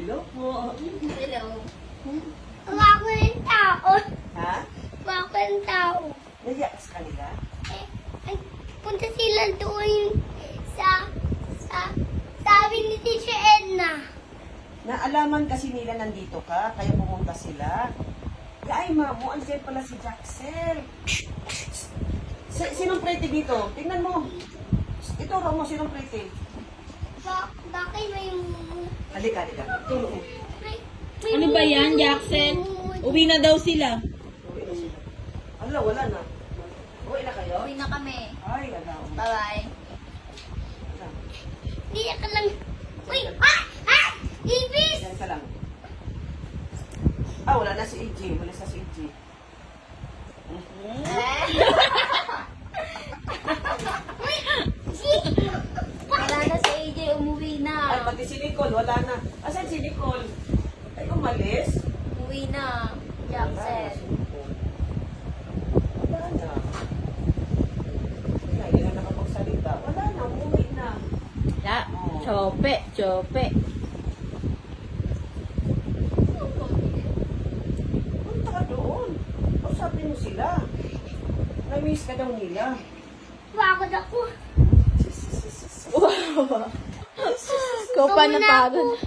Hello po. Hello. Wako ng tao. Ha? Wako ng tao. Naiyak ka sa kanila? Ay, punta sila doon sa sabi ni Teacher Edna. Naalaman kasi nila nandito ka, kaya pumunta sila. Ay, mamo, andyan pala si Jaxel. Sinong pretty dito? Tingnan mo. Ituro mo, sinong pretty? Bakit may... Halika. Turo mo. may Ano ba yan, Jackson? Uwi na daw sila. Uwi na sila. Ala, wala na. Uwi na kayo? Uwi na kami. Ay, ala. Bye-bye. Ala. Hindi ka lang... Uy! Ah! Ibis! Yan ka lang. Wala na si AJ. Wala na si AJ. Wala na si AJ, umuwi na. Ay, pati si Nicole, wala na. Asan si Nicole? Ay, umalis? Umuwi na. Wala na Jackson. si Nicole. Wala na. Wala, hindi na nakapagsalita. Wala na, umuwi na. Ya, chope. Punta ka doon. Kausapin mo sila. Na-miss ka daw nila. Bakit ako? Wow. Ikaw pa napagod.